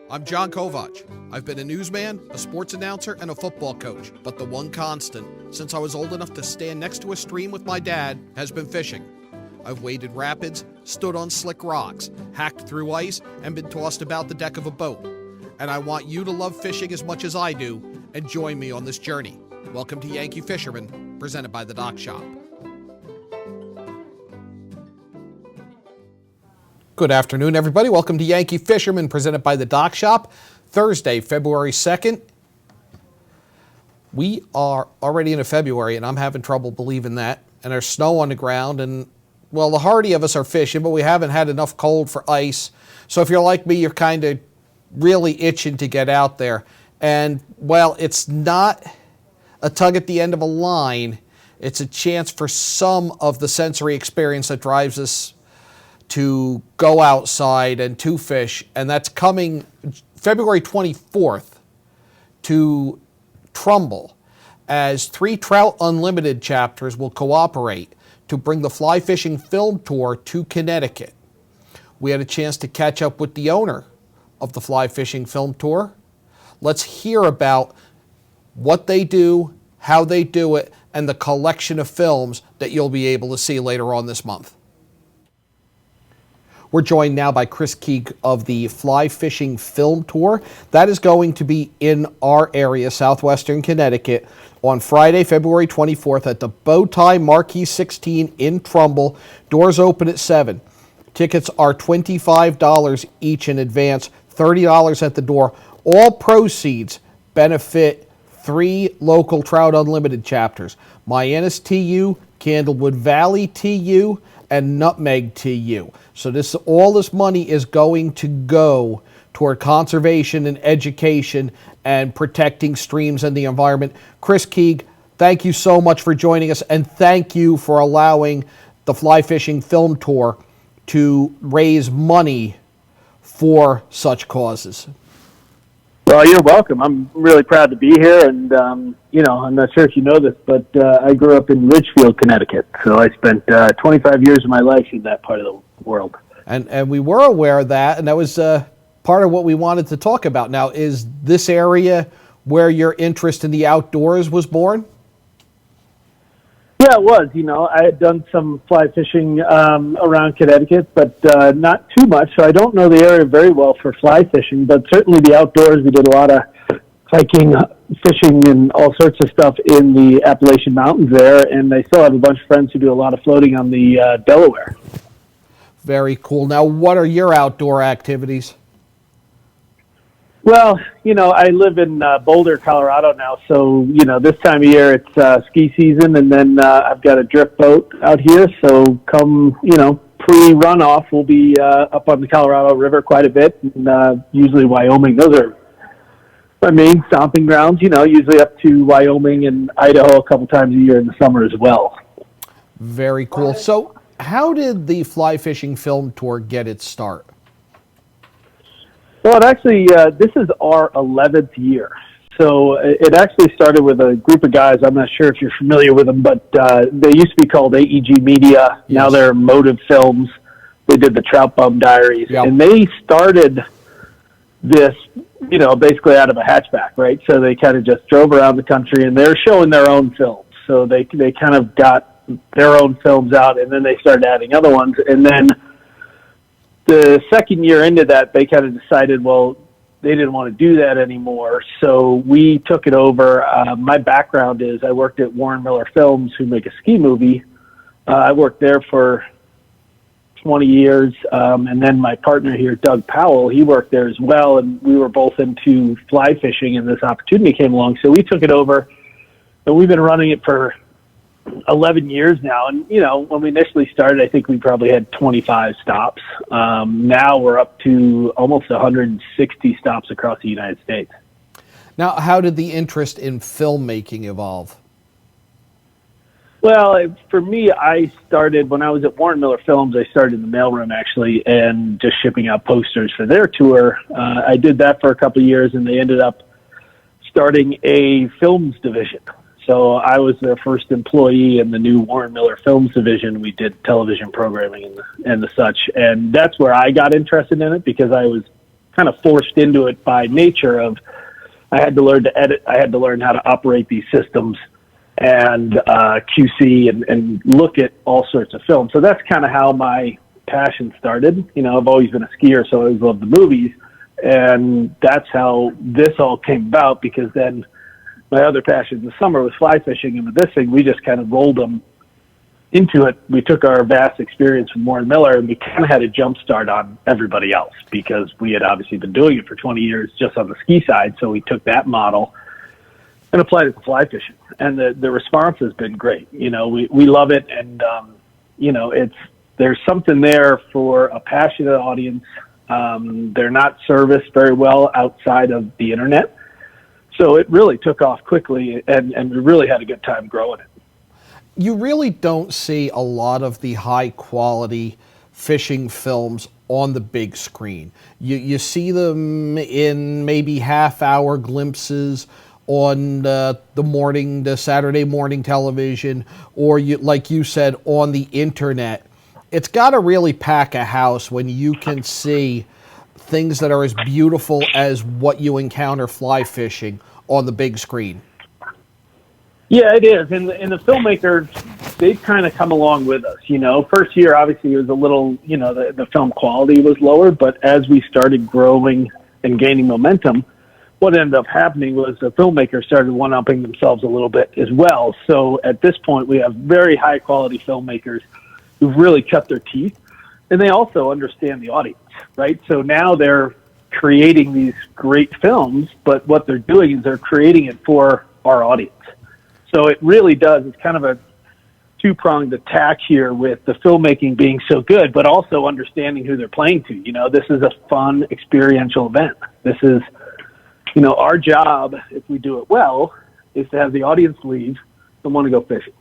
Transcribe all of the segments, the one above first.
I'm John Kovach. I've been a newsman, a sports announcer, and a football coach, but the one constant, since I was old enough to stand next to a stream with my dad, has been fishing. I've waded rapids, stood on slick rocks, hacked through ice, and been tossed about the deck of a boat. And I want you to love fishing as much as I do, and join me on this journey. Welcome to Yankee Fisherman, presented by the Dock Shop. Good afternoon, everybody. Welcome to Yankee Fisherman, presented by the Dock Shop. Thursday, February 2nd. We are already into February, and I'm having trouble believing that. And there's snow on the ground, and, well, the hardy of us are fishing, but we haven't had enough cold for ice. So if you're like me, you're kind of really itching to get out there. And, well, it's not a tug at the end of a line. It's a chance for some of the sensory experience that drives us to go outside and to fish, and that's coming February 24th to Trumbull, as 3 Trout Unlimited chapters will cooperate to bring the fly fishing film tour to Connecticut. We had a chance to catch up with the owner of the fly fishing film tour. Let's hear about what they do, how they do it, and the collection of films that you'll be able to see later on this month. We're joined now by Chris Keig of the Fly Fishing Film Tour. That is going to be in our area, southwestern Connecticut, on Friday, February 24th at the Bowtie Marquee 16 in Trumbull. Doors open at 7. Tickets are $25 each in advance, $30 at the door. All proceeds benefit 3 local Trout Unlimited chapters: Mianus TU, Candlewood Valley TU, and Nutmeg TU. So all this money is going to go toward conservation and education and protecting streams and the environment. Chris Keig, thank you so much for joining us, and thank you for allowing the Fly Fishing Film Tour to raise money for such causes. Well, you're welcome. I'm really proud to be here, and I'm not sure if you know this, but I grew up in Ridgefield, Connecticut, so I spent 25 years of my life in that part of the world. And we were aware of that, and that was part of what we wanted to talk about. Now, is this area where your interest in the outdoors was born? Yeah, it was. I had done some fly fishing around Connecticut, but not too much. So I don't know the area very well for fly fishing, but certainly the outdoors. We did a lot of hiking, fishing, and all sorts of stuff in the Appalachian Mountains there. And I still have a bunch of friends who do a lot of floating on the Delaware. Very cool. Now, what are your outdoor activities? Well, I live in Boulder, Colorado now, so, this time of year it's ski season, and then I've got a drift boat out here, so come, pre-runoff, we'll be up on the Colorado River quite a bit, and usually Wyoming. Those are my main stomping grounds, usually up to Wyoming and Idaho a couple times a year in the summer as well. Very cool. So how did the Fly Fishing Film Tour get its start? Well, it actually, this is our 11th year. So it actually started with a group of guys. I'm not sure if you're familiar with them, but they used to be called AEG Media. Yes. Now they're Motive Films. They did the Trout Bum Diaries. Yep. And they started this, basically out of a hatchback, right? So they kind of just drove around the country, and they're showing their own films. So they kind of got their own films out, and then they started adding other ones. And then the second year into that, they kind of decided, well, they didn't want to do that anymore. So we took it over. My background is I worked at Warren Miller Films, who make a ski movie. I worked there for 20 years. And then my partner here, Doug Powell, he worked there as well. And we were both into fly fishing, and this opportunity came along. So we took it over, and we've been running it for 11 years now. And, when we initially started, I think we probably had 25 stops. Now we're up to almost 160 stops across the United States. Now, how did the interest in filmmaking evolve? Well, for me, I started when I was at Warren Miller Films. I started in the mailroom, actually, and just shipping out posters for their tour. I did that for a couple of years, and they ended up starting a films division. So I was their first employee in the new Warren Miller Films division. We did television programming and the such. And that's where I got interested in it, because I was kind of forced into it by nature of I had to learn to edit. I had to learn how to operate these systems and QC and look at all sorts of films. So that's kind of how my passion started. You know, I've always been a skier, so I always loved the movies. And that's how this all came about, because then my other passion in the summer was fly fishing. And with this thing, we just kind of rolled them into it. We took our vast experience from Warren Miller, and we kind of had a jump start on everybody else, because we had obviously been doing it for 20 years just on the ski side. So we took that model and applied it to fly fishing. And the response has been great. You know, we love it. And, you know, there's something there for a passionate audience. They're not serviced very well outside of the internet. So it really took off quickly, and we really had a good time growing it. You really don't see a lot of the high quality fishing films on the big screen. You see them in maybe half-hour glimpses on the Saturday morning television, or like you said, on the internet. It's got to really pack a house when you can see things that are as beautiful as what you encounter fly fishing on the big screen. Yeah, it is. And the filmmakers, they've kind of come along with us. You know, first year, obviously, it was a little, you know, the film quality was lower. But as we started growing and gaining momentum, what ended up happening was the filmmakers started one-upping themselves a little bit as well. So at this point, we have very high-quality filmmakers who've really cut their teeth. And they also understand the audience, right? So now they're creating these great films, but what they're doing is they're creating it for our audience. So it really does. It's kind of a two-pronged attack here, with the filmmaking being so good, but also understanding who they're playing to. You know, this is a fun, experiential event. This is, you know, our job, if we do it well, is to have the audience leave and want to go fishing,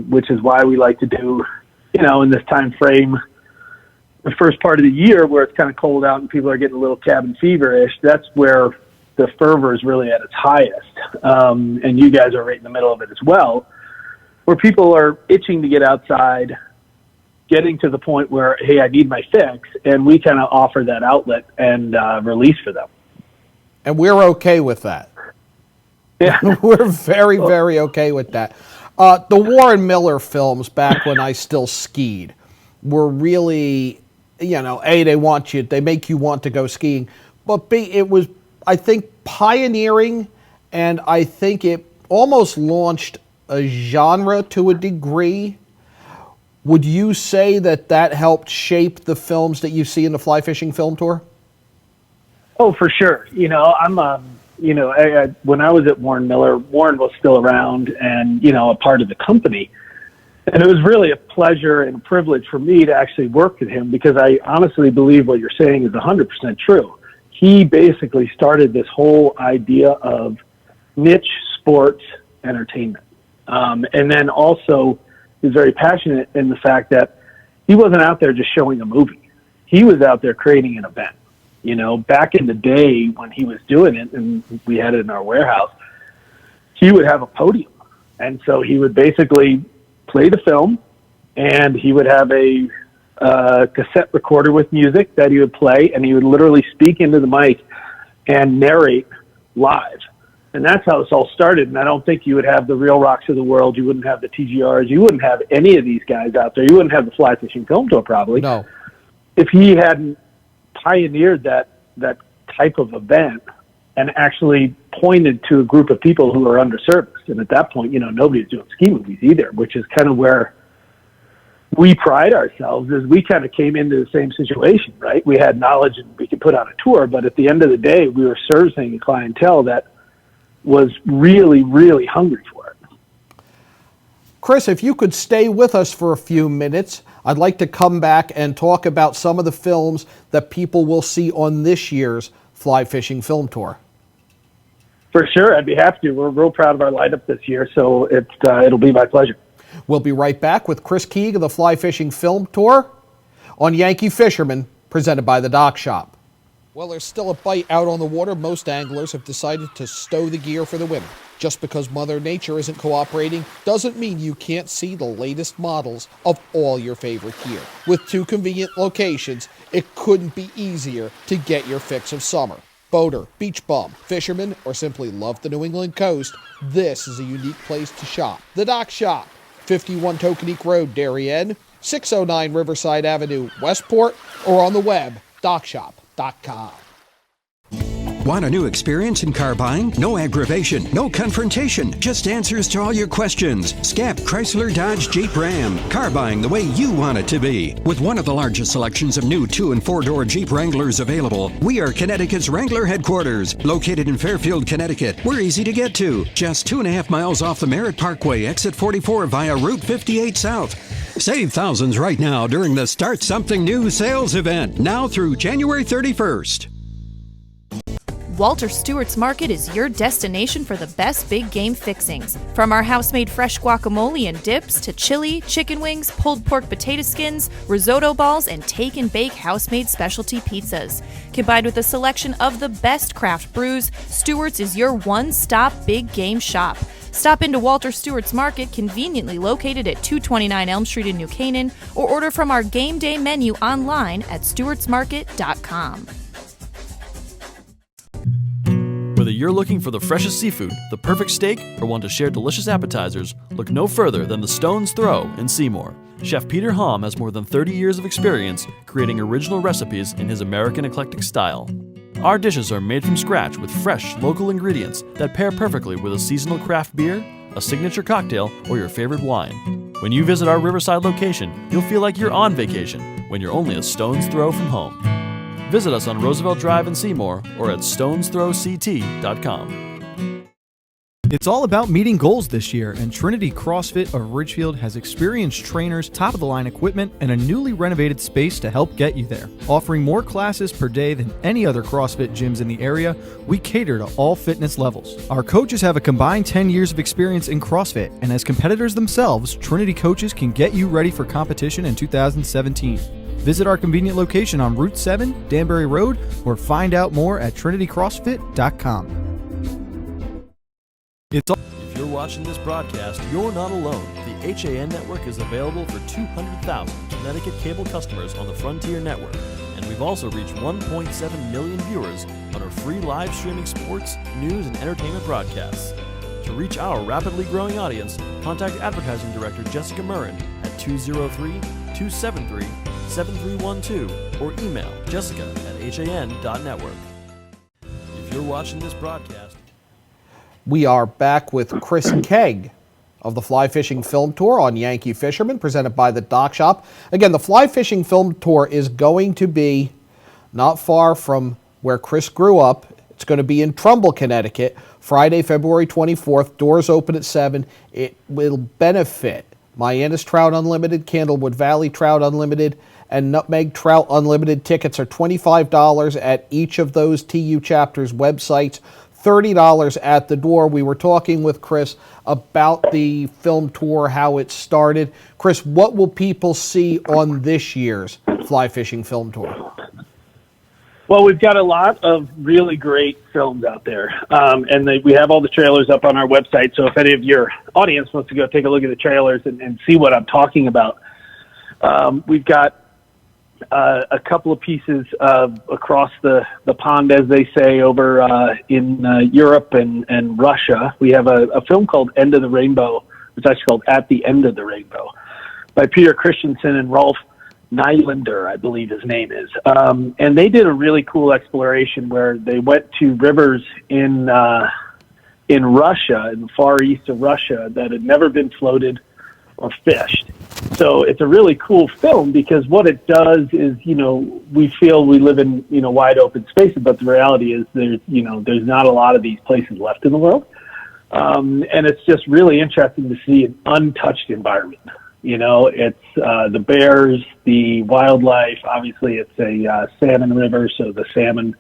which is why we like to do, you know, in this time frame, the first part of the year where it's kind of cold out and people are getting a little cabin fever-ish. That's where the fervor is really at its highest. And you guys are right in the middle of it as well, where people are itching to get outside, getting to the point where, hey, I need my fix, and we kind of offer that outlet and release for them. And we're okay with that. Yeah. We're very, very okay with that. The Warren Miller films, back when I still skied, were really, you know, A, they make you want to go skiing, but B, it was, I think, pioneering, and I think it almost launched a genre to a degree. Would you say that helped shape the films that you see in the Fly Fishing Film Tour? Oh, for sure. You know, you know, when I was at Warren Miller, Warren was still around and, you know, a part of the company. And it was really a pleasure and a privilege for me to actually work with him, because I honestly believe what you're saying is 100% true. He basically started this whole idea of niche sports entertainment. And then also he was very passionate in the fact that he wasn't out there just showing a movie. He was out there creating an event. You know, back in the day when he was doing it, and we had it in our warehouse, he would have a podium. And so he would basically play the film, and he would have a cassette recorder with music that he would play, and he would literally speak into the mic and narrate live. And that's how this all started. And I don't think you would have the Real Rocks of the world. You wouldn't have the TGRs. You wouldn't have any of these guys out there. You wouldn't have the Fly Fishing Film Tour probably. No. If he hadn't pioneered that type of event and actually pointed to a group of people who are underserviced. And at that point, you know, nobody's doing ski movies either, which is kind of where we pride ourselves, is we kind of came into the same situation, right? We had knowledge and we could put on a tour, but at the end of the day, we were servicing a clientele that was really, really hungry for it. Chris, if you could stay with us for a few minutes, I'd like to come back and talk about some of the films that people will see on this year's Fly Fishing Film Tour. For sure, I'd be happy to. We're real proud of our lineup this year, so it'll be my pleasure. We'll be right back with Chris Keig of the Fly Fishing Film Tour on Yankee Fisherman, presented by the Dock Shop. Well, there's still a bite out on the water. Most anglers have decided to stow the gear for the winter. Just because Mother Nature isn't cooperating doesn't mean you can't see the latest models of all your favorite gear. With 2 convenient locations, it couldn't be easier to get your fix of summer. Boater, beach bum, fisherman, or simply love the New England coast, this is a unique place to shop. The Dock Shop, 51 Tokenique Road, Darien, 609 Riverside Avenue, Westport, or on the web, dockshop.com. Want a new experience in car buying? No aggravation, no confrontation, just answers to all your questions. Scap Chrysler Dodge Jeep Ram. Car buying the way you want it to be. With one of the largest selections of new 2- and 4-door Jeep Wranglers available, we are Connecticut's Wrangler headquarters. Located in Fairfield, Connecticut, we're easy to get to. Just 2.5 miles off the Merritt Parkway, exit 44 via Route 58 South. Save thousands right now during the Start Something New sales event, now through January 31st. Walter Stewart's Market is your destination for the best big game fixings. From our house-made fresh guacamole and dips to chili, chicken wings, pulled pork potato skins, risotto balls, and take-and-bake house-made specialty pizzas. Combined with a selection of the best craft brews, Stewart's is your one-stop big game shop. Stop into Walter Stewart's Market, conveniently located at 229 Elm Street in New Canaan, or order from our game day menu online at stewartsmarket.com. Whether you're looking for the freshest seafood, the perfect steak, or want to share delicious appetizers, look no further than the Stone's Throw in Seymour. Chef Peter Hom has more than 30 years of experience creating original recipes in his American eclectic style. Our dishes are made from scratch with fresh, local ingredients that pair perfectly with a seasonal craft beer, a signature cocktail, or your favorite wine. When you visit our Riverside location, you'll feel like you're on vacation when you're only a stone's throw from home. Visit us on Roosevelt Drive in Seymour or at StonesThrowCT.com. It's all about meeting goals this year, and Trinity CrossFit of Ridgefield has experienced trainers, top-of-the-line equipment, and a newly renovated space to help get you there. Offering more classes per day than any other CrossFit gyms in the area, we cater to all fitness levels. Our coaches have a combined 10 years of experience in CrossFit, and as competitors themselves, Trinity coaches can get you ready for competition in 2017. Visit our convenient location on Route 7, Danbury Road, or find out more at trinitycrossfit.com. If you're watching this broadcast, you're not alone. The HAN network is available for 200,000 Connecticut cable customers on the Frontier Network, and we've also reached 1.7 million viewers on our free live streaming sports, news, and entertainment broadcasts. To reach our rapidly growing audience, contact Advertising Director Jessica Murrin at 203-273-7312 or email jessica@han.network. If you're watching this broadcast... We are back with Chris Keig of the Fly Fishing Film Tour on Yankee Fisherman, presented by the Dock Shop. Again, the Fly Fishing Film Tour is going to be not far from where Chris grew up. It's going to be in Trumbull, Connecticut, Friday, February 24th. Doors open at 7. It will benefit Mianus Trout Unlimited, Candlewood Valley Trout Unlimited, and Nutmeg Trout Unlimited. Tickets are $25 at each of those TU chapters' websites. $30 at the door. We were talking with Chris about the film tour, how it started. Chris, what will people see on this year's Fly Fishing Film Tour? Well, we've got a lot of really great films out there, and we have all the trailers up on our website, so if any of your audience wants to go take a look at the trailers and see what I'm talking about, we've got a couple of pieces across the pond, as they say, over in Europe and Russia. We have a film called End of the Rainbow. It's actually called At the End of the Rainbow by Peter Christensen and Rolf Nylander, I believe his name is. And they did a really cool exploration where they went to rivers in Russia, in the far east of Russia, that had never been floated or fished. So it's a really cool film because what it does is, we feel we live in, wide open spaces, but the reality is there's not a lot of these places left in the world. And it's just really interesting to see an untouched environment. It's the bears, the wildlife. Obviously, it's a salmon river, so the salmon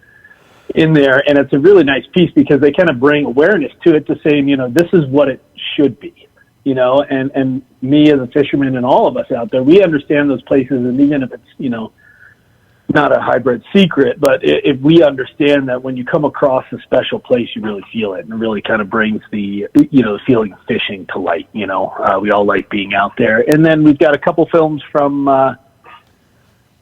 in there. And it's a really nice piece because they kind of bring awareness to it to saying, this is what it should be. And me as a fisherman and all of us out there, we understand those places. And even if it's, not a hybrid secret, but if we understand that when you come across a special place, you really feel it, and it really kind of brings the, feeling of fishing to light. We all like being out there. And then we've got a couple films from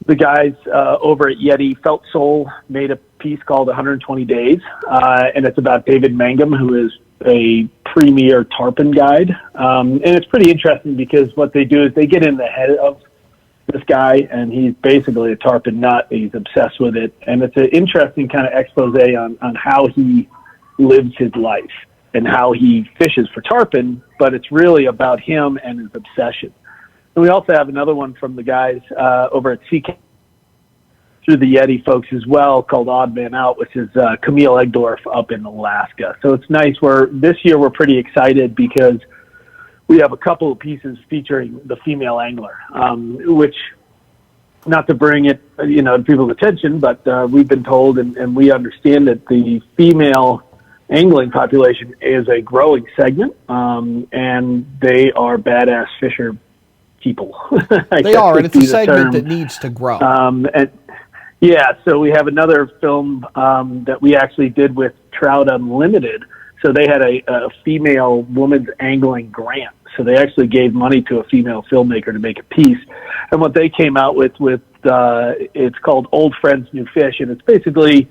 the guys over at Yeti. Felt Soul made a piece called 120 Days, and it's about David Mangum, who is a premier tarpon guide. And it's pretty interesting because what they do is they get in the head of this guy, and he's basically a tarpon nut. He's obsessed with it, and it's an interesting kind of expose on how he lives his life and how he fishes for tarpon, but it's really about him and his obsession. And we also have another one from the guys over at CK through the Yeti folks as well, called Odd Man Out, which is Camille Egdorf up in Alaska. So it's nice. This year we're pretty excited because we have a couple of pieces featuring the female angler, which, not to bring it, to people's attention, but we've been told and we understand that the female angling population is a growing segment, and they are badass fisher people. They are, and it's a segment that needs to grow. So we have another film that we actually did with Trout Unlimited. So they had a female woman's angling grant. So they actually gave money to a female filmmaker to make a piece. And what they came out with it's called Old Friends, New Fish. And it's basically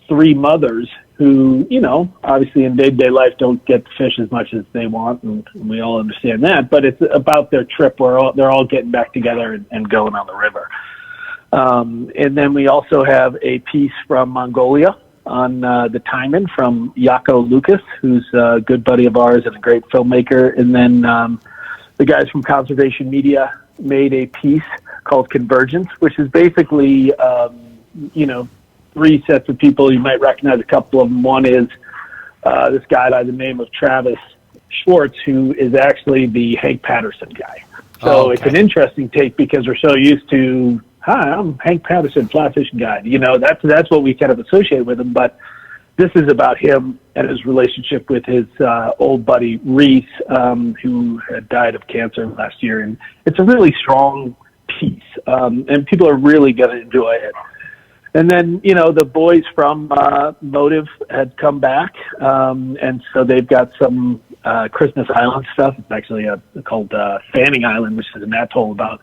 three mothers who, obviously in day-to-day life don't get to fish as much as they want. And we all understand that. But it's about their trip where they're all getting back together and going on the river. And then we also have a piece from Mongolia on the Taimen from Jaco Lucas, who's a good buddy of ours and a great filmmaker. And then the guys from Conservation Media made a piece called Convergence, which is basically, three sets of people. You might recognize a couple of them. One is this guy by the name of Travis Schwartz, who is actually the Hank Patterson guy. So It's an interesting take because we're so used to, hi, I'm Hank Patterson, fly fishing guide. That's what we kind of associate with him. But this is about him and his relationship with his old buddy Reese, who had died of cancer last year. And it's a really strong piece, and people are really going to enjoy it. And then, the boys from Motive had come back, and so they've got some Christmas Island stuff. It's actually called Fanning Island, which is an atoll about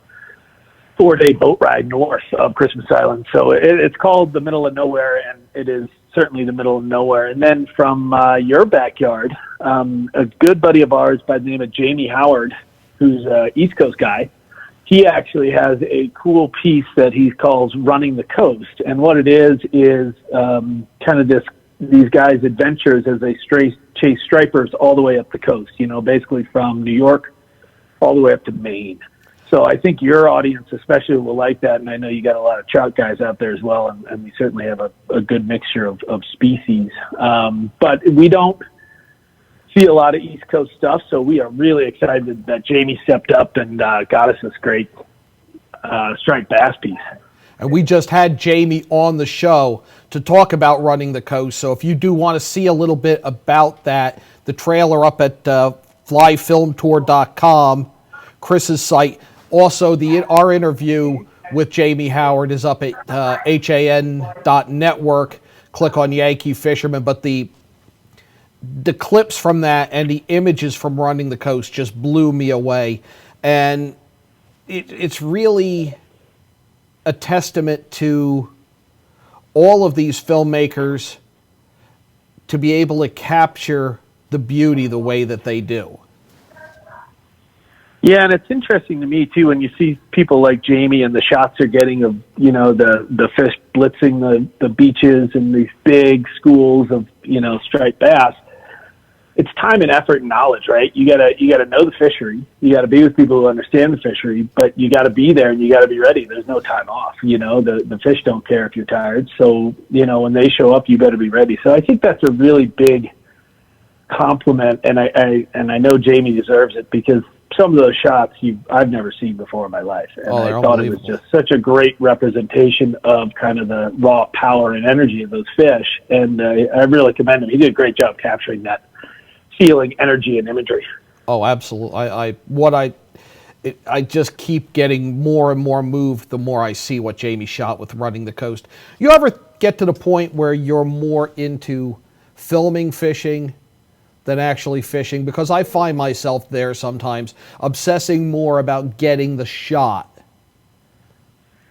4-day boat ride north of Christmas Island. So it's called the middle of nowhere, and it is certainly the middle of nowhere. And then from your backyard, a good buddy of ours by the name of Jamie Howard, who's an East Coast guy, he actually has a cool piece that he calls Running the Coast. And what it is kind of these guys' adventures as they chase stripers all the way up the coast, basically from New York all the way up to Maine. So I think your audience especially will like that, and I know you got a lot of trout guys out there as well, and we certainly have a good mixture of species. But we don't see a lot of East Coast stuff, so we are really excited that Jamie stepped up and got us this great striped bass piece. And we just had Jamie on the show to talk about Running the Coast, so if you do want to see a little bit about that, the trailer up at flyfilmtour.com, Chris's site. Also, our interview with Jamie Howard is up at han.network. Click on Yankee Fisherman. But the clips from that and the images from Running the Coast just blew me away. And it's really a testament to all of these filmmakers to be able to capture the beauty the way that they do. Yeah, and it's interesting to me, too, when you see people like Jamie and the shots they're getting of, the fish blitzing the beaches and these big schools of, striped bass. It's time and effort and knowledge, right? You gotta know the fishery. You gotta be with people who understand the fishery, but you gotta be there and you gotta be ready. There's no time off. The fish don't care if you're tired. So, when they show up, you better be ready. So I think that's a really big compliment, and I know Jamie deserves it because some of those shots I've never seen before in my life. And I thought it was just such a great representation of kind of the raw power and energy of those fish. And I really commend him. He did a great job capturing that feeling, energy, and imagery. Oh, absolutely. I just keep getting more and more moved the more I see what Jamie shot with running the coast. You ever get to the point where you're more into filming fishing than actually fishing? Because I find myself there sometimes obsessing more about getting the shot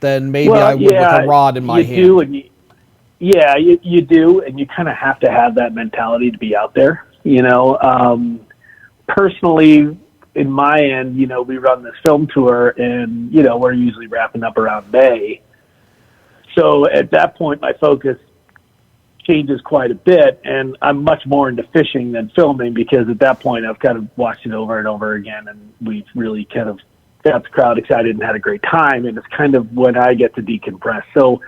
than maybe I would with a rod in my hand. You do, and you kind of have to have that mentality to be out there. Personally, in my end, we run this film tour, and we're usually wrapping up around May. So at that point, my focus changes quite a bit, and I'm much more into fishing than filming, because at that point I've kind of watched it over and over again, and we've really kind of got the crowd excited and had a great time, and it's kind of when I get to decompress. So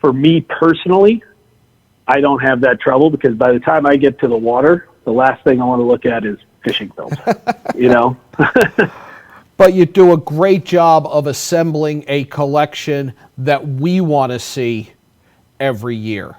for me personally, I don't have that trouble, because by the time I get to the water, the last thing I want to look at is fishing films, But you do a great job of assembling a collection that we want to see every year.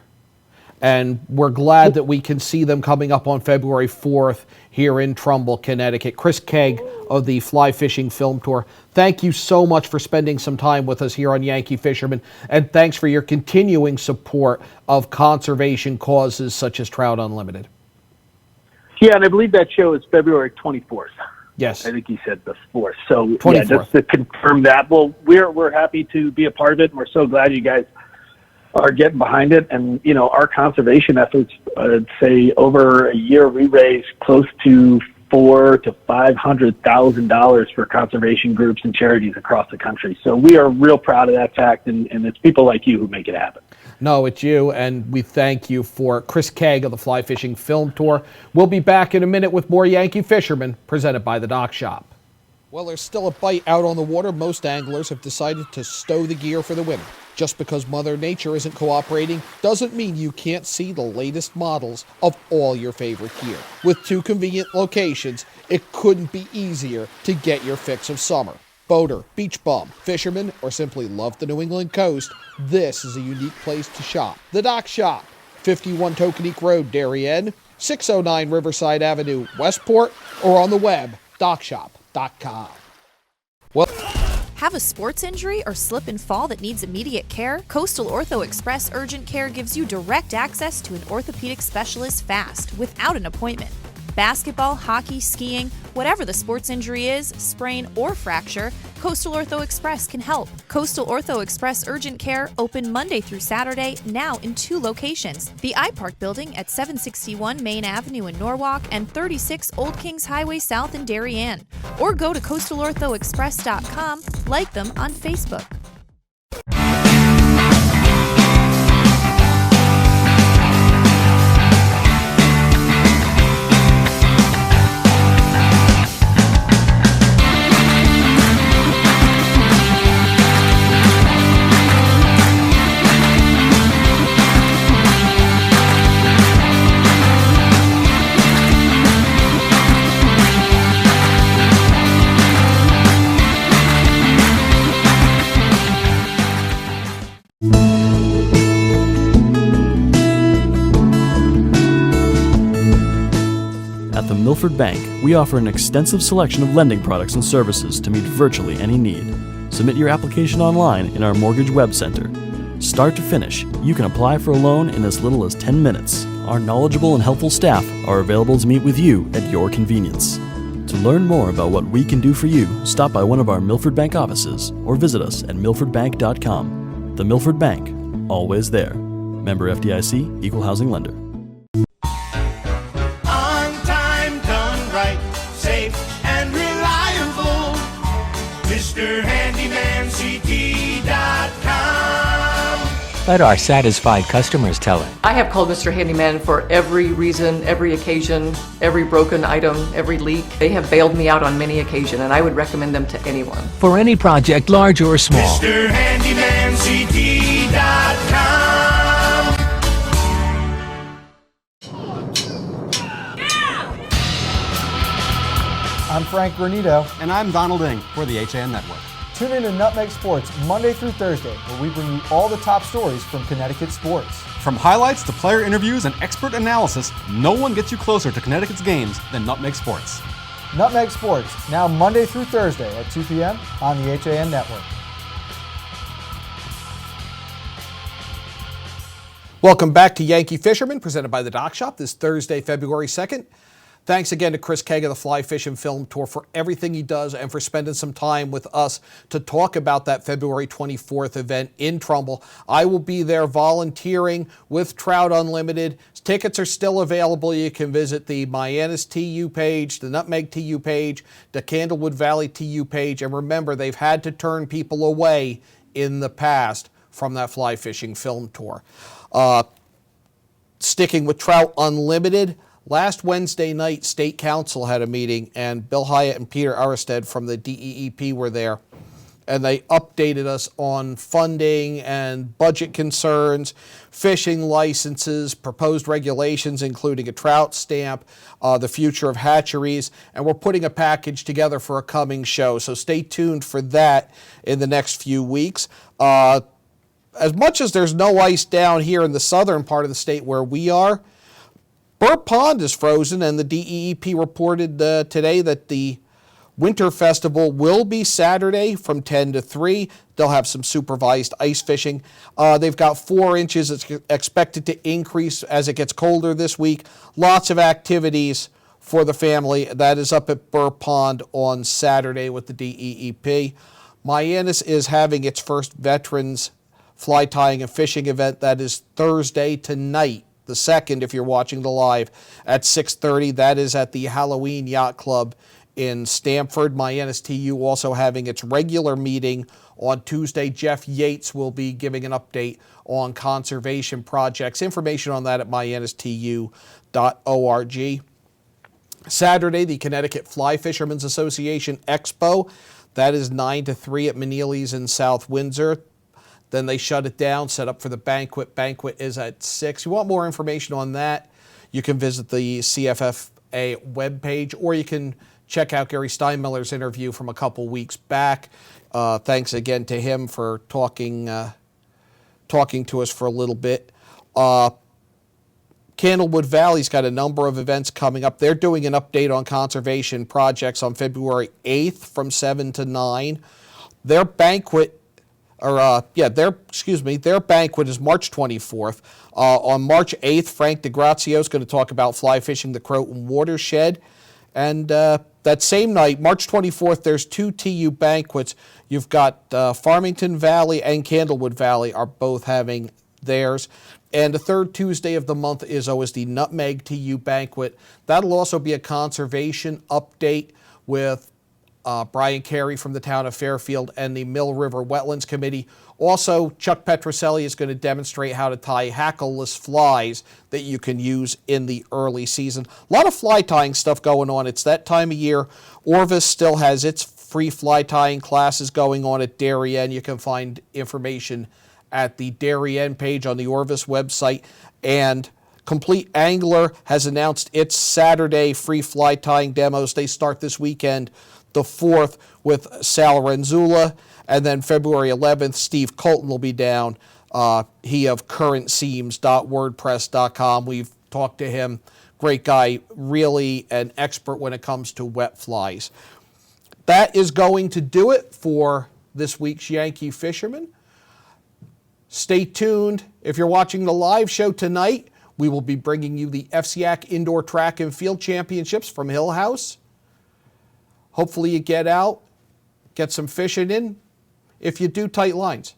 And we're glad that we can see them coming up on February 4th here in Trumbull, Connecticut. Chris Keig of the Fly Fishing Film Tour, thank you so much for spending some time with us here on Yankee Fisherman, and thanks for your continuing support of conservation causes such as Trout Unlimited. Yeah, and I believe that show is February 24th. Yes. I think he said the 4th. So 24th. Yeah, just to confirm that. Well, we're happy to be a part of it, and we're so glad you guys are getting behind it. And, our conservation efforts, I'd say over a year, we raised close to $400,000 to $500,000 for conservation groups and charities across the country. So we are real proud of that fact, and it's people like you who make it happen. No, it's you, and we thank you for Chris Keig of the Fly Fishing Film Tour. We'll be back in a minute with more Yankee Fisherman, presented by the Dock Shop. Well, there's still a bite out on the water. Most anglers have decided to stow the gear for the winter. Just because Mother Nature isn't cooperating doesn't mean you can't see the latest models of all your favorite gear. With 2 convenient locations, it couldn't be easier to get your fix of summer. Boater, beach bum, fisherman, or simply love the New England coast, this is a unique place to shop. The Dock Shop, 51 Tokenique Road, Darien, 609 Riverside Avenue, Westport, or on the web, dockshop.com. Well, Have a sports injury or slip and fall that needs immediate care? Coastal Ortho Express Urgent Care gives you direct access to an orthopedic specialist fast, without an appointment. Basketball, hockey, skiing, whatever the sports injury is, sprain or fracture, Coastal Ortho Express can help. Coastal Ortho Express Urgent Care, open Monday through Saturday, now in 2 locations. The iPark Building at 761 Main Avenue in Norwalk and 36 Old Kings Highway South in Darien. Or go to coastalorthoexpress.com, like them on Facebook. At the Milford Bank, we offer an extensive selection of lending products and services to meet virtually any need. Submit your application online in our Mortgage Web Center. Start to finish, you can apply for a loan in as little as 10 minutes. Our knowledgeable and helpful staff are available to meet with you at your convenience. To learn more about what we can do for you, stop by one of our Milford Bank offices or visit us at milfordbank.com. The Milford Bank, always there. Member FDIC, Equal Housing Lender. On time, done right, safe and reliable. MrHandymanCT.com. Let our satisfied customers tell it. I have called Mr. Handyman for every reason, every occasion, every broken item, every leak. They have bailed me out on many occasions, and I would recommend them to anyone. For any project, large or small. MrHandymanCT.com. I'm Frank Granito. And I'm Donald Ing for the HAN Network. Tune in to Nutmeg Sports Monday through Thursday, where we bring you all the top stories from Connecticut sports. From highlights to player interviews and expert analysis, no one gets you closer to Connecticut's games than Nutmeg Sports. Nutmeg Sports, now Monday through Thursday at 2 p.m. on the HAN Network. Welcome back to Yankee Fisherman, presented by the Dock Shop this Thursday, February 2nd. Thanks again to Chris Keig of the Fly Fishing Film Tour for everything he does and for spending some time with us to talk about that February 24th event in Trumbull. I will be there volunteering with Trout Unlimited. Tickets are still available. You can visit the Mianus TU page, the Nutmeg TU page, the Candlewood Valley TU page. And remember, they've had to turn people away in the past from that fly fishing film tour. Sticking with Trout Unlimited, last Wednesday night, State Council had a meeting, and Bill Hyatt and Peter Aristed from the DEEP were there, and they updated us on funding and budget concerns, fishing licenses, proposed regulations, including a trout stamp, the future of hatcheries, and we're putting a package together for a coming show, so stay tuned for that in the next few weeks. As much as there's no ice down here in the southern part of the state where we are, Burr Pond is frozen, and the DEEP reported today that the Winter Festival will be Saturday from 10 to 3. They'll have some supervised ice fishing. They've got 4 inches. It's expected to increase as it gets colder this week. Lots of activities for the family. That is up at Burr Pond on Saturday with the DEEP. Mianus is having its first Veterans Fly Tying and Fishing event. That is Thursday tonight, the 2nd, if you're watching the live, at 6:30. That is at the Halloween Yacht Club in Stamford. Mianus TU also having its regular meeting on Tuesday. Jeff Yates will be giving an update on conservation projects. Information on that at mianustu.org. Saturday, the Connecticut Fly Fishermen's Association Expo. That is 9 to 3 at Meneely's in South Windsor. Then they shut it down, set up for the banquet. Banquet is at 6. You want more information on that, you can visit the CFFA webpage, or you can check out Gary Steinmiller's interview from a couple weeks back. Thanks again to him for talking to us for a little bit. Candlewood Valley's got a number of events coming up. They're doing an update on conservation projects on February 8th from 7 to 9. Their banquet their banquet is March 24th. On March 8th, Frank DeGrazio is going to talk about fly fishing the Croton watershed. And that same night, March 24th, there's 2 TU banquets. You've got Farmington Valley and Candlewood Valley are both having theirs. And the third Tuesday of the month is always the Nutmeg TU banquet. That'll also be a conservation update with Brian Carey from the town of Fairfield and the Mill River Wetlands Committee. Also, Chuck Petroselli is going to demonstrate how to tie hackleless flies that you can use in the early season. A lot of fly tying stuff going on. It's that time of year. Orvis still has its free fly tying classes going on at Darien. You can find information at the Darien page on the Orvis website. And Complete Angler has announced its Saturday free fly tying demos. They start this weekend, the 4th, with Sal Renzula, and then February 11th, Steve Colton will be down. He of currentseams.wordpress.com. We've talked to him. Great guy, really an expert when it comes to wet flies. That is going to do it for this week's Yankee Fisherman. Stay tuned. If you're watching the live show tonight, we will be bringing you the FCAC Indoor Track and Field Championships from Hill House. Hopefully you get out, get some fishing in. If you do, tight lines.